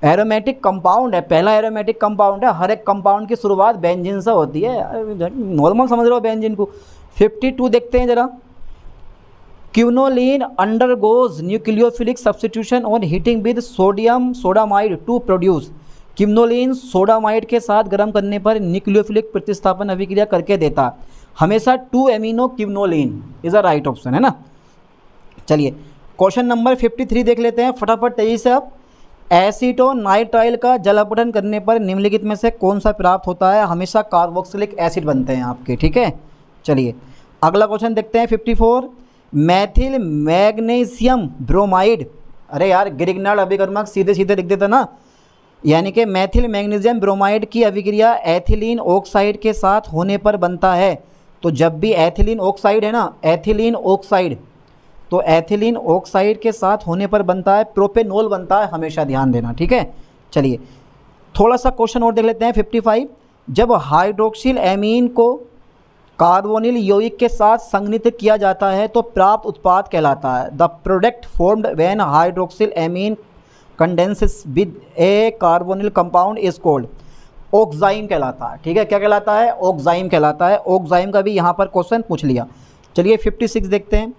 एरोमेटिक कंपाउंड है, पहला एरोमेटिक कंपाउंड है। हर एक कंपाउंड की शुरुआत बेंजीन से होती है, नॉर्मल समझ रहे हो बेंजीन को। 52 देखते हैं जरा। Quinoline undergoes nucleophilic substitution on heating with sodium sodamide to produce, quinoline sodamide के साथ गर्म करने पर न्यूक्लियोफिलिक प्रतिस्थापन अभिक्रिया करके देता है हमेशा 2 amino quinoline is a right option, है ना। चलिए क्वेश्चन नंबर 53 देख लेते हैं फटाफट तेजी से। आप एसीटोनाइट्राइल का जल अपघटन करने पर निम्नलिखित में से कौन सा प्राप्त होता है? हमेशा कार्बोक्सिलिक एसिड बनते हैं आपके। ठीक है, चलिए अगला क्वेश्चन देखते हैं 54। मैथिल मैग्नीशियम ब्रोमाइड, अरे यार ग्रिग्नार्ड अभिकर्मक सीधे सीधे लिख देता ना, यानी कि मैथिल मैग्नीशियम ब्रोमाइड की अभिक्रिया एथिलीन ऑक्साइड के साथ होने पर बनता है। तो जब भी एथिलीन ऑक्साइड है ना, एथिलीन ऑक्साइड, तो एथिलीन ऑक्साइड के साथ होने पर बनता है प्रोपेनॉल बनता है, हमेशा ध्यान देना। ठीक है, चलिए थोड़ा सा क्वेश्चन और देख लेते हैं 55। जब हाइड्रोक्सिल एमीन को कार्बोनिल यौगिक के साथ संघनित किया जाता है तो प्राप्त उत्पाद कहलाता है? The product formed when hydroxyl amine condenses with A carbonyl compound is called, oxime कहलाता है। ठीक है, क्या कहलाता है? ऑक्साइम कहलाता है। ऑक्साइम का भी यहाँ पर क्वेश्चन पूछ लिया। चलिए 56 देखते हैं।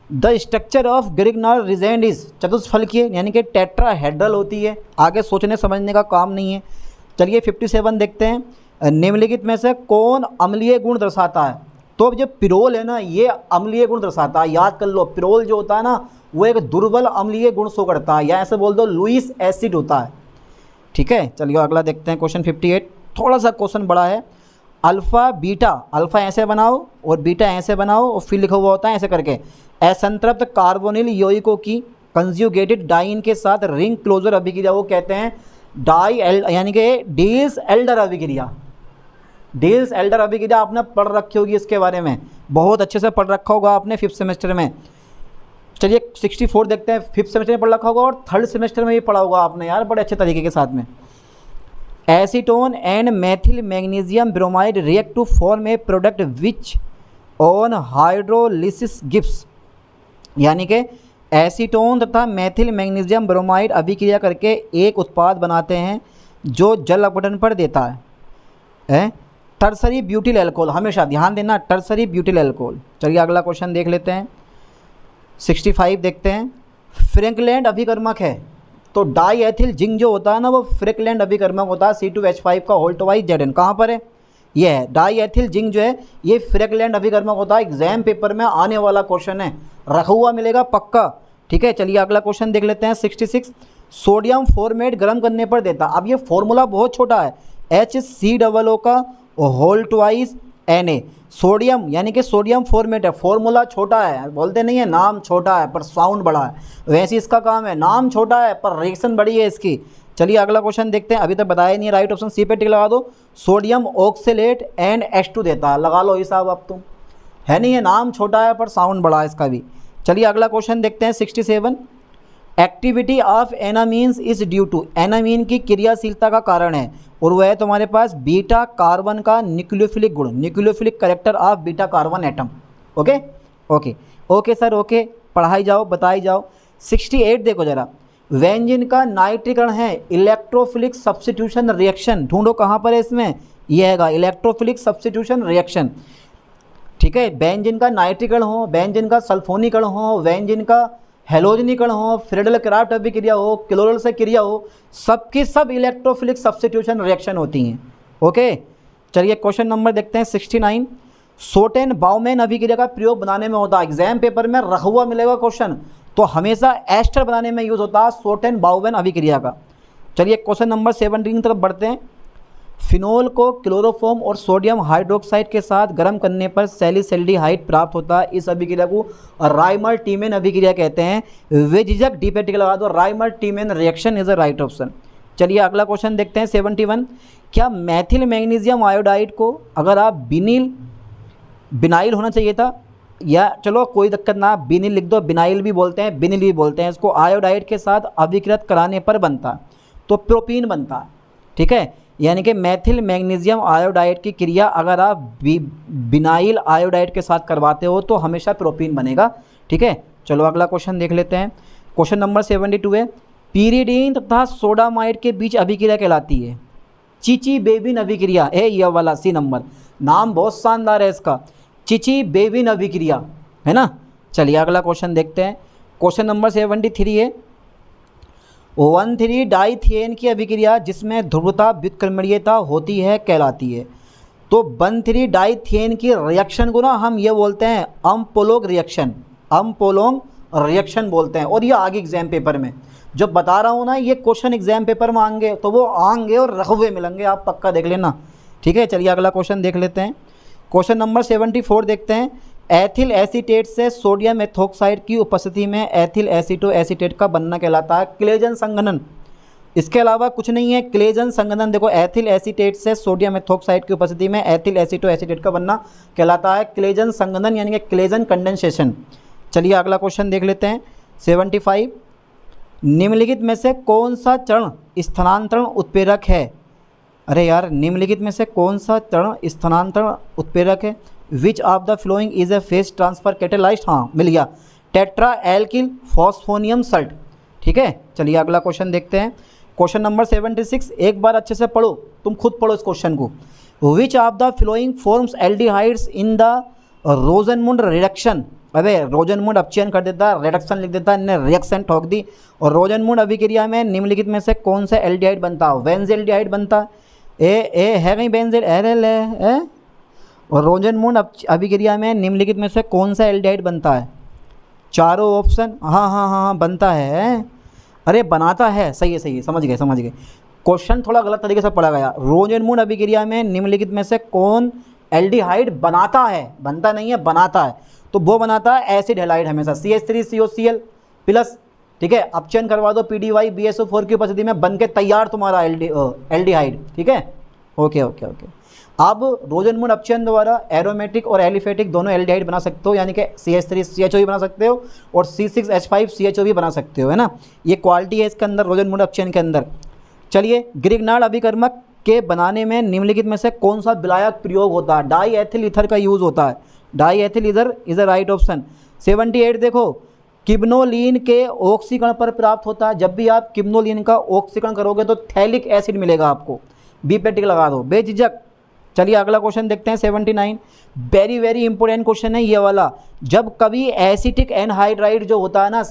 The structure of Grignard reagent is, चतुष्फलकीय यानी कि टेट्राहेड्रल होती है, आगे सोचने समझने का काम नहीं है। चलिए 57 देखते हैं। निम्नलिखित में से कौन अम्लीय गुण दर्शाता है? तो अब जो पिरोल है ना, ये अम्लीय गुण दर्शाता है, याद कर लो। पिरोल जो होता है ना, वो एक दुर्बल अम्लीय गुण शो करता है, या ऐसे बोल दो लुईस एसिड होता है। ठीक है, चलिए अगला देखते हैं क्वेश्चन 58। थोड़ा सा क्वेश्चन बड़ा है। अल्फ़ा बीटा, अल्फ़ा ऐसे बनाओ और बीटा ऐसे बनाओ और फिर लिखा हुआ होता है ऐसे करके। असंतृप्त कार्बोनिल यौगिकों की कंजुगेटेड डाइन के साथ रिंग क्लोजर अभिक्रिया वो कहते हैं डाई यानी कि डील्स एल्डर अभिक्रिया। डील्स एल्डर अभिक्रिया आपने पढ़ रखी होगी, इसके बारे में बहुत अच्छे से पढ़ रखा होगा आपने 5th सेमेस्टर में। चलिए 64 देखते हैं। 5th सेमेस्टर में पढ़ रखा होगा और 3rd सेमेस्टर में भी पढ़ा होगा आपने यार, बड़े अच्छे तरीके के साथ में। Acetone and methyl magnesium bromide react to form a product which on hydrolysis gives, यानी कि एसीटोन तथा मेथिल मैग्नीशियम ब्रोमाइड अभिक्रिया करके एक उत्पाद बनाते हैं जो जल अपघटन पर देता है टर्सरी ब्यूटिल एल्कोहल। हमेशा ध्यान देना, टर्सरी ब्यूटिल एल्कोहल। चलिए अगला क्वेश्चन देख लेते हैं, 65 देखते हैं। फ्रैंकलैंड अभिकर्मक है, तो डाई एथिल जिंक जो होता है ना वो फ्रैंकलैंड अभिकर्मक होता है, C2H5 का होल्ट वाइज Zn। कहाँ पर है? ये है डाई एथिल जिंक जो है ये फ्रैंकलैंड अभिकर्मक होता है। एग्जाम पेपर में आने वाला क्वेश्चन है, रखा हुआ मिलेगा पक्का। ठीक है, चलिए अगला क्वेश्चन देख लेते हैं, 66। सोडियम फॉर्मेट गर्म करने पर देता, अब ये फॉर्मूला बहुत छोटा है, HCOO का होल्ट वाइज Na। सोडियम यानी कि सोडियम फॉर्मेट है, फॉर्मूला छोटा है, बोलते नहीं है नाम छोटा है पर साउंड बड़ा है, वैसे इसका काम है, नाम छोटा है पर रिएक्शन बड़ी है इसकी। चलिए अगला क्वेश्चन देखते हैं, अभी तक बताया नहीं है, राइट ऑप्शन सी पे टिक लगा दो। सोडियम ऑक्सलेट एंड H2 देता है, लगा लो हिसाब अब तुम, है नहीं है, नाम छोटा है पर साउंड बड़ा है इसका भी। चलिए अगला क्वेश्चन देखते हैं, 67। Activity of enamines is due to, enamine की क्रियाशीलता का कारण है और वह है तुम्हारे पास बीटा कार्बन का न्यूक्लियोफिलिक गुण, nucleophilic character of beta carbon atom. Okay okay okay sir, okay, पढ़ाई जाओ, बताई जाओ। 68 देखो जरा, व्यंजन का नाइट्रीकरण है इलेक्ट्रोफिलिक सब्स्टिट्यूशन रिएक्शन, ढूंढो कहाँ पर है इसमें, यह है इलेक्ट्रोफिलिक सब्स्टिट्यूशन रिएक्शन। ठीक है, बेंजीन का नाइट्रीकरण हो, बेंजीन का सल्फोनीकरण हो, बेंजीन का हेलोजनीकरण हो, फ्रेडल क्राफ्ट अभिक्रिया हो, क्लोरल से क्रिया हो, सबकी सब इलेक्ट्रोफिलिक सब्स्टिट्यूशन रिएक्शन होती हैं। ओके, चलिए क्वेश्चन नंबर देखते हैं, 69। सोटेन बाउमैन अभिक्रिया का प्रयोग बनाने में होता है, एग्जाम पेपर में रखा हुआ मिलेगा क्वेश्चन, तो हमेशा एस्टर बनाने में यूज होता है सोटेन बाउमैन अभिक्रिया का। चलिए क्वेश्चन नंबर 17 की तरफ बढ़ते हैं। फिनोल को क्लोरोफॉर्म और सोडियम हाइड्रोक्साइड के साथ गर्म करने पर सैलिसैल्डिहाइड प्राप्त होता है, इस अभिक्रिया को राइमर टीमेन अभिक्रिया कहते हैं। वेजिजक डी पे टिक लगा दो, Rymer Tiemann reaction is a right option. चलिए अगला क्वेश्चन देखते हैं, 71। क्या मैथिल मैग्नीशियम आयोडाइड को अगर आप बिनाइल होना चाहिए था, या चलो कोई दिक्कत ना, बिनिल लिख दो, बिनाइल भी बोलते हैं, बिनिल भी बोलते हैं इसको, आयोडाइड के साथ अभिकृत कराने पर बनता है तो प्रोपीन बनता है। ठीक है, यानी कि मैथिल मैग्नीशियम आयोडाइड की क्रिया अगर आप बिनाइल आयोडाइड के साथ करवाते हो तो हमेशा प्रोपीन बनेगा। ठीक है, चलो अगला क्वेश्चन देख लेते हैं, क्वेश्चन नंबर 72 है। पीरिडीन तथा सोडामाइड के बीच अभिक्रिया कहलाती है चिची बेबिन अभिक्रिया, है यह वाला सी नंबर, नाम बहुत शानदार है इसका, चिची बेबिन अभिक्रिया, है ना। चलिए अगला क्वेश्चन देखते हैं, क्वेश्चन नंबर 73 है। 1,3 डाइथियेन की अभिक्रिया जिसमें ध्रुवता व्युत्क्रमणीयता होती है कहलाती है, तो 1,3 डाइथियेन की रिएक्शन को ना हम ये बोलते हैं अम्पोलोग रिएक्शन, अम्पोलोग रिएक्शन बोलते हैं। और ये आगे एग्जाम पेपर में जो बता रहा हूँ ना, ये क्वेश्चन एग्जाम पेपर में आएंगे तो वो आएंगे और रखे हुए मिलेंगे, आप पक्का देख लेना। ठीक है, चलिए अगला क्वेश्चन देख लेते हैं, क्वेश्चन नंबर 74 देखते हैं। एथिल एसीटेट से सोडियम एथोक्साइड की उपस्थिति में एथिल एसीटो एसीटेट का बनना कहलाता है क्लेजन संघनन। इसके अलावा कुछ नहीं है, क्लेजन संघनन। देखो, एथिल एसीटेट से सोडियम एथोक्साइड की उपस्थिति में एथिल एसीटो एसीटेट का बनना कहलाता है क्लेजन संघनन, यानी कि क्लेजन कंडेंसेशन। चलिए अगला क्वेश्चन देख लेते हैं, 75। निम्नलिखित में से कौन सा चरण स्थानांतरण उत्प्रेरक है? अरे यार, निम्नलिखित में से कौन सा चरण स्थानांतरण उत्प्रेरक है? Which of the following is a phase transfer catalyst? हाँ, मिल गया, टेट्रा एल्किल फॉस्फोनियम सल्ट। ठीक है, चलिए अगला क्वेश्चन देखते हैं, क्वेश्चन नंबर 76। एक बार अच्छे से पढ़ो, तुम खुद पढ़ो इस क्वेश्चन को। विच of the flowing forms aldehydes in the रोजनमुंड reduction? अबे रोजनमुंड अपचयन कर देता, रिडक्शन लिख देता, इन्हें रिएक्शन ठोक दी। और रोजनमुंड अभिक्रिया में निम्नलिखित में से कौन सा एल्डिहाइड बनता है? बेंजेल्डिहाइड बनता है। ए है कहीं बेंजेल, है। और रोजनमुंड अभिक्रिया में निम्नलिखित में से कौन सा एल्डिहाइड बनता है? चारों ऑप्शन, हाँ बनता है, अरे बनाता है, सही है, समझ गए। क्वेश्चन थोड़ा गलत तरीके से पढ़ा गया। रोजनमुंड अभिक्रिया में निम्नलिखित में से कौन एल्डिहाइड बनाता है? बनता नहीं है, बनाता है, तो वो बनाता है एसिड हैलाइड हमेशा, CH3COCl प्लस। ठीक है, अपचयन करवा दो PDY BSO4 की उपस्थिति में, बन के तैयार तुम्हारा एल्डिहाइड। ठीक है, ओके। अब रोजनमुंड अपचयन द्वारा एरोमेटिक और एलिफेटिक दोनों एल्डिहाइड बना सकते हो, यानी कि CH3CHO भी बना सकते हो और C6H5CHO भी बना सकते हो, है ना। ये क्वालिटी है इसके अंदर, रोजनमुंड अपचयन के अंदर। चलिए, ग्रिग्नार्ड अभिकर्मक के बनाने में निम्नलिखित में से कौन सा विलायक प्रयोग होता है? डाई एथिल ईथर का यूज़ होता है। Die ethyl ether is a right option. 78 देखो, किब्नोलीन के ऑक्सीकरण पर प्राप्त होता है। जब भी आप किब्नोलीन का ऑक्सीकरण करोगे तो थैलिक एसिड मिलेगा आपको। बी पे टिक लगा दो बेझिझक। चलिए अगला क्वेश्चन देखते हैं 79। वेरी वेरी इंपॉर्टेंट क्वेश्चन है ये वाला। जब कभी एसिटिक एनहाइड्राइड जो होता है ना,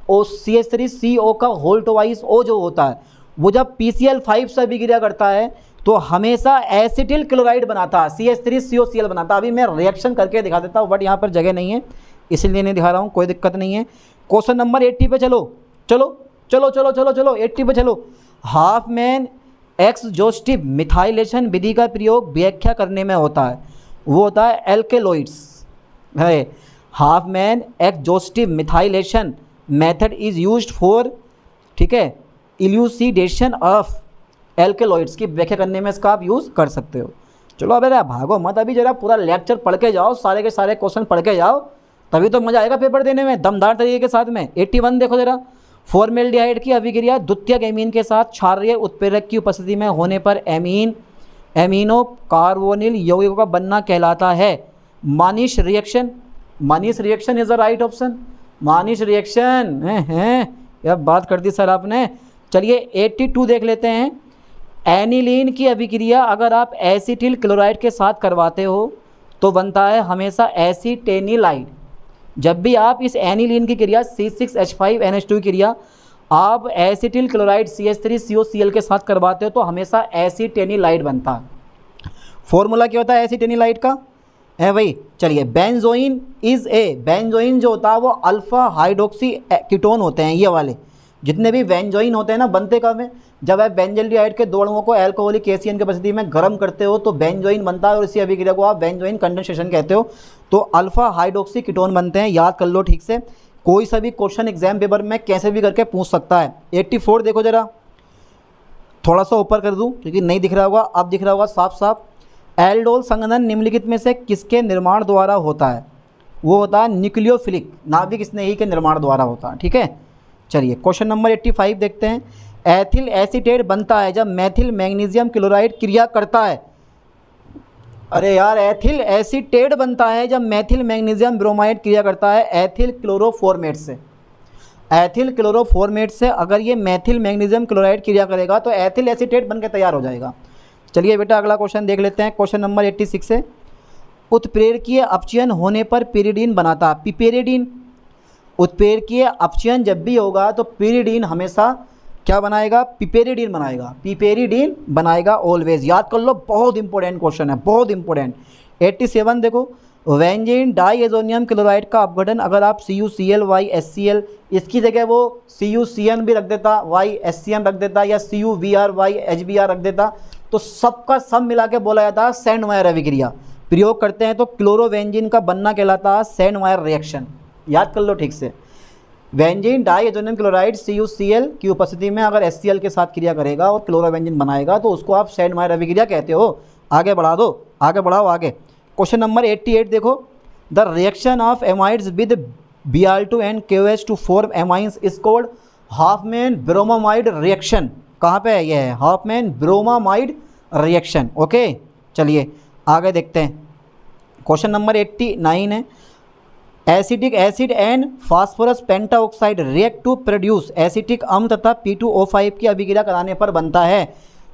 CH3CO का होल ट्वाइस O जो होता है, वो जब PCl5 से अभिक्रिया करता है तो हमेशा एसिटिल क्लोराइड बनाता है, CH3COCl बनाता है। अभी मैं रिएक्शन करके दिखा देता हूँ, बट यहाँ पर जगह नहीं है इसलिए नहीं दिखा रहा हूँ, कोई दिक्कत नहीं है। क्वेश्चन नंबर 80 पे चलो चलो चलो चलो चलो चलो 80 पे चलो। हाफमैन एक्सजॉस्टिव मिथाइलेशन विधि का प्रयोग व्याख्या करने में होता है, वो होता है एल्केलॉइड्स है। Hofmann exhaustive methylation method is used for, ठीक है, इल्यूसिडेशन ऑफ एल्केलॉइड्स की व्याख्या करने में इसका आप यूज़ कर सकते हो। चलो अब यार भागो मत, अभी जरा पूरा लेक्चर पढ़ के जाओ, सारे के सारे क्वेश्चन पढ़ के जाओ, तभी तो मज़ा आएगा पेपर देने में दमदार तरीके के साथ में। 81 देखो जरा, फॉर्मेल्डिहाइड की अभिक्रिया द्वितीयक एमीन के साथ क्षारीय उत्प्रेरक की उपस्थिति में होने पर एमीनो कार्बोनिल यौगिकों का बनना कहलाता है। Mannich reaction, Mannich reaction is the right option. Mannich reaction है यह बात कर दी सर आपने। चलिए 82 देख लेते हैं। एनिलीन की अभिक्रिया अगर आप एसिटिल क्लोराइड के साथ करवाते हो तो बनता है हमेशा एसीटेनिलाइड। जब भी आप इस एनिलीन की क्रिया C6H5NH2 की क्रिया आप एसिटिल क्लोराइड CH3COCl के साथ करवाते हो तो हमेशा एसीटेनिलाइड बनता है। फॉर्मूला क्या होता है एसीटेनिलाइड का है भाई? चलिए बेंजोइन इज ए, बेंजोइन जो होता है वो अल्फा हाइड्रोक्सी कीटोन होते हैं। ये वाले जितने भी बेंजोइन होते हैं ना, बनते कब हैं? जब आप बेंजल्डिहाइड के दो अणुओं को अल्कोहलिक एसियन की उपस्थिति में गर्म करते हो तो बेंजोइन बनता है और इसी अभिक्रिया को आप बेंजोइन कंडेंसेशन कहते हो। तो अल्फा हाइड्रोक्सी कीटोन बनते हैं, याद कर लो ठीक से। कोई सा भी क्वेश्चन एग्जाम पेपर में कैसे भी करके पूछ सकता है। 84 देखो जरा, थोड़ा सा ऊपर कर दूं क्योंकि नहीं दिख रहा होगा, अब दिख रहा होगा साफ साफ। एल्डोल संघनन निम्नलिखित में से किसके निर्माण द्वारा होता है? वो होता है न्यूक्लियोफिलिक नाभिक स्नेही के निर्माण द्वारा होता है। ठीक है, चलिए क्वेश्चन नंबर 85 देखते हैं। एथिल एसीटेट बनता है जब मैथिल मैग्नीशियम क्लोराइड क्रिया करता है। अरे यार, एथिल एसीटेट बनता है जब मैथिल मैग्नीशियम ब्रोमाइड क्रिया करता है एथिल क्लोरोफॉर्मेट से। एथिल क्लोरोफॉर्मेट से अगर ये मैथिल मैग्नीशियम क्लोराइड क्रिया करेगा तो एथिल एसीटेट बनकर तैयार हो जाएगा। चलिए बेटा अगला क्वेश्चन देख लेते हैं। क्वेश्चन नंबर 86 है। उत्प्रेरकीय अपचयन होने पर पिरिडीन बनाता है। पिपेरिडीन, उत्प्रेरकीय अपचयन जब भी होगा तो पिरिडीन हमेशा क्या बनाएगा? पिपेरिडीन बनाएगा। पिपेरिडीन बनाएगा ऑलवेज, याद कर लो, बहुत इंपॉर्टेंट क्वेश्चन है, बहुत इंपॉर्टेंट। 87 देखो, वेंजीन डाईएजोनियम क्लोराइड का अपघटन अगर आप CuCl/HCl इसकी जगह वो CuCN भी रख देता, YHCN रख देता या CuVrYHBr रख देता तो सबका सब मिला के बोला जाता है सैंडमायर अभिक्रिया। प्रयोग करते हैं तो क्लोरोवेंजीन का बनना कहलाता है सैंडमायर रिएक्शन। याद कर लो ठीक से, वेंजीन डाईएजोनियम क्लोराइड CuCl की उपस्थिति में अगर HCl के साथ क्रिया करेगा और क्लोरोवेंजीन बनाएगा तो उसको आप सैंडमायर अभिक्रिया कहते हो। आगे बढ़ा दो, आगे बढ़ाओ आगे। क्वेश्चन नंबर 88 देखो, the reaction of amides with Br2 and KOH to form amines is called Hofmann bromamide reaction. कहाँ पे है? ये है हाफमैन ब्रोमामाइड रिएक्शन। ओके, चलिए आगे देखते हैं। क्वेश्चन नंबर 89 है। Acetic acid and phosphorus pentoxide react to produce acetic अम्ल तथा P2O5 की अभिक्रिया कराने पर बनता है।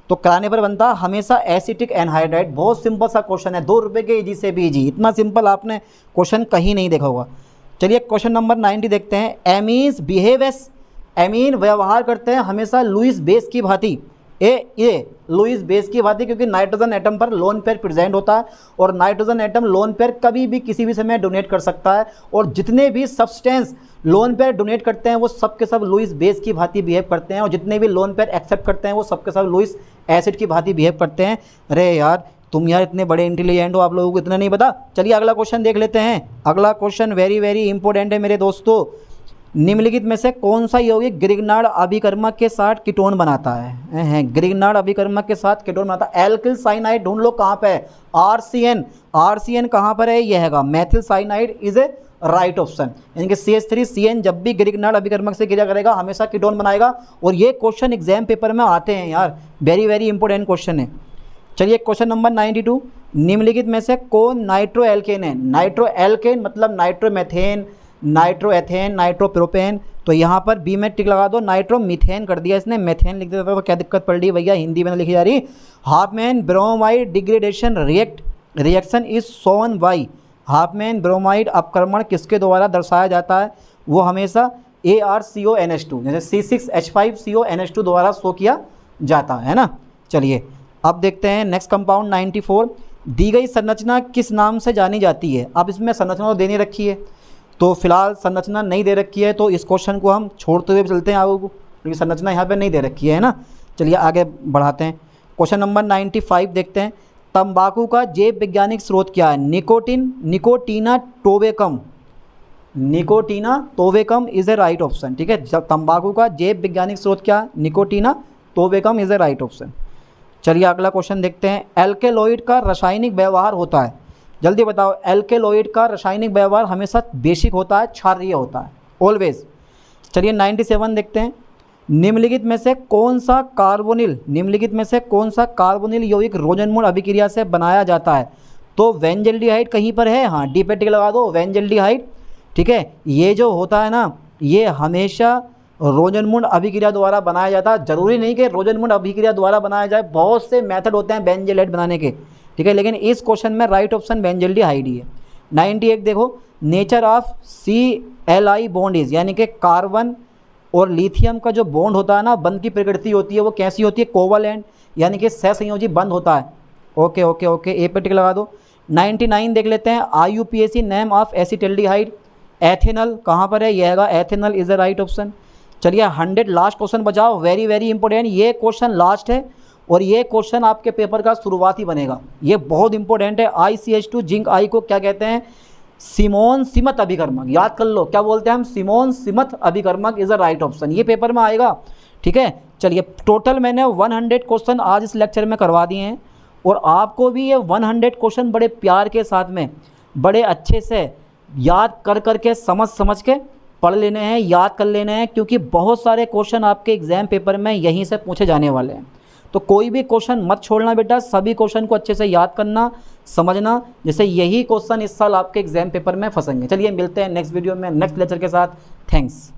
तो कराने पर बनता हमेशा एसिटिक एनहाइड्राइड। बहुत सिंपल सा क्वेश्चन है, 2 रुपये के इजी से भी इजी, इतना सिंपल आपने क्वेश्चन कहीं नहीं देखा होगा। चलिए क्वेश्चन नंबर 90 देखते हैं। एमीन्स बिहेव एज, एमीन व्यवहार करते हैं हमेशा लुईस बेस की भांति। ये लुईस बेस की भांति क्योंकि नाइट्रोजन एटम पर लोन पेयर प्रेजेंट होता है और नाइट्रोजन एटम लोन पेयर कभी भी किसी भी समय डोनेट कर सकता है और जितने भी सब्सटेंस लोन पेयर डोनेट करते हैं वो सब के सब लुईस बेस की भांति बिहेव करते हैं और जितने भी लोन पेयर एक्सेप्ट करते हैं वो सब के सब लुईस एसिड की भांति बिहेव करते हैं। अरे यार तुम यार इतने बड़े इंटेलिजेंट हो, आप लोगों को इतना नहीं पता। चलिए अगला क्वेश्चन देख लेते हैं। अगला क्वेश्चन वेरी वेरी इंपॉर्टेंट है मेरे दोस्तों। निम्नलिखित में से कौन सा यौगिक ग्रिग्नार्ड अभिकर्मक के साथ कीटोन बनाता है? ग्रिग्नार्ड अभिकर्मक के साथ कीटोन बनाता है। एल्किल साइनाइड ढूंढ लो कहाँ पे है, RCN। RCN कहाँ पर है? ये हैगा methyl cyanide is a right option. यानी कि CH3CN जब भी ग्रिग्नार्ड अभिकर्मक से क्रिया करेगा हमेशा कीटोन बनाएगा। और ये क्वेश्चन एग्जाम पेपर में आते हैं यार, वेरी वेरी इंपॉर्टेंट क्वेश्चन है। चलिए क्वेश्चन नंबर 92, निम्नलिखित में से कौन नाइट्रो एल्केन है? नाइट्रो एल्केन मतलब नाइट्रोमेथेन, नाइट्रोएथेन, नाइट्रोप्रोपेन। तो यहाँ पर बी में टिक लगा दो, नाइट्रोमीथेन कर दिया इसने, मेथेन लिख देता तो क्या दिक्कत पड़ रही है भैया, हिंदी में लिखी जा रही। Hofmann bromide degradation reaction is shown by. Hofmann bromide अपक्रमण किसके द्वारा दर्शाया जाता है? वो हमेशा ArCONH2 जैसे C6H5CONH2 द्वारा शो किया जाता है ना। चलिए अब देखते हैं नेक्स्ट कंपाउंड 94। दी गई संरचना किस नाम से जानी जाती है? अब इसमें संरचना तो देनी रखी है, तो फिलहाल संरचना नहीं दे रखी है, तो इस क्वेश्चन को हम छोड़ते हुए चलते हैं आगे को, क्योंकि संरचना यहाँ पे नहीं दे रखी है ना। चलिए आगे बढ़ाते हैं। क्वेश्चन नंबर 95 देखते हैं। तंबाकू का जैव वैज्ञानिक स्रोत क्या है? Nicotine, Nicotiana tabacum. Nicotiana tabacum is a right option. ठीक है, तंबाकू का जैव वैज्ञानिक स्रोत क्या है? Nicotiana tabacum is a right option. चलिए अगला क्वेश्चन देखते हैं। एल्केलॉइड का रासायनिक व्यवहार होता है, जल्दी बताओ। एल्केलॉइड का रासायनिक व्यवहार हमेशा बेसिक होता है, क्षारीय होता है, ऑलवेज। चलिए 97 देखते हैं। निम्नलिखित में से कौन सा कार्बोनिल, निम्नलिखित में से कौन सा कार्बोनिल यौगिक रोजनमूल अभिक्रिया से बनाया जाता है? तो वेंजल्डिहाइड कहीं पर है, हाँ डी पे टिक लगा दो, वेंजल्डिहाइड। ठीक है, ये जो होता है ना, ये हमेशा रोजनमूल अभिक्रिया द्वारा बनाया जाता है। जरूरी नहीं कि रोजनमूल अभिक्रिया द्वारा बनाया जाए, बहुत से मेथड होते हैं बेंजल्डिहाइड बनाने के। ठीक है, लेकिन इस क्वेश्चन में राइट ऑप्शन बेंजल्डिहाइड ही है। 98 देखो। Nature of CLI bond is, यानी कि कार्बन और लिथियम का जो बॉन्ड होता है ना, बंध की प्रकृति होती है वो कैसी होती है? कोवलेंट, यानी कि सहसंयोजी बंध होता है। ओके ओके ओके, ए पे टिक लगा दो। 99 देख लेते हैं। IUPAC नेम ऑफ एसिटिल्डिहाइड, एथेनल कहाँ पर है? यह हैगा ethanal is the right option. चलिए 100 लास्ट क्वेश्चन बचाओ, वेरी वेरी इंपॉर्टेंट। ये क्वेश्चन लास्ट है और ये क्वेश्चन आपके पेपर का शुरुआती बनेगा, ये बहुत इंपॉर्टेंट है। ICH2 जिंक आई को क्या कहते हैं? Simone Smith अभिकर्मक। याद कर लो क्या बोलते हैं हम? सिमोन सिमत अभिकर्मक इज अ राइट ऑप्शन। ये पेपर में आएगा। ठीक है, चलिए टोटल मैंने 100 क्वेश्चन आज इस लेक्चर में करवा दिए हैं, और आपको भी ये 100 क्वेश्चन बड़े प्यार के साथ में, बड़े अच्छे से याद कर करके समझ के पढ़ लेने हैं, याद कर लेने हैं, क्योंकि बहुत सारे क्वेश्चन आपके एग्जाम पेपर में यहीं से पूछे जाने वाले हैं। तो कोई भी क्वेश्चन मत छोड़ना बेटा, सभी क्वेश्चन को अच्छे से याद करना, समझना, जैसे यही क्वेश्चन इस साल आपके एग्जाम पेपर में फंसेंगे। चलिए मिलते हैं नेक्स्ट वीडियो में नेक्स्ट लेक्चर के साथ। थैंक्स।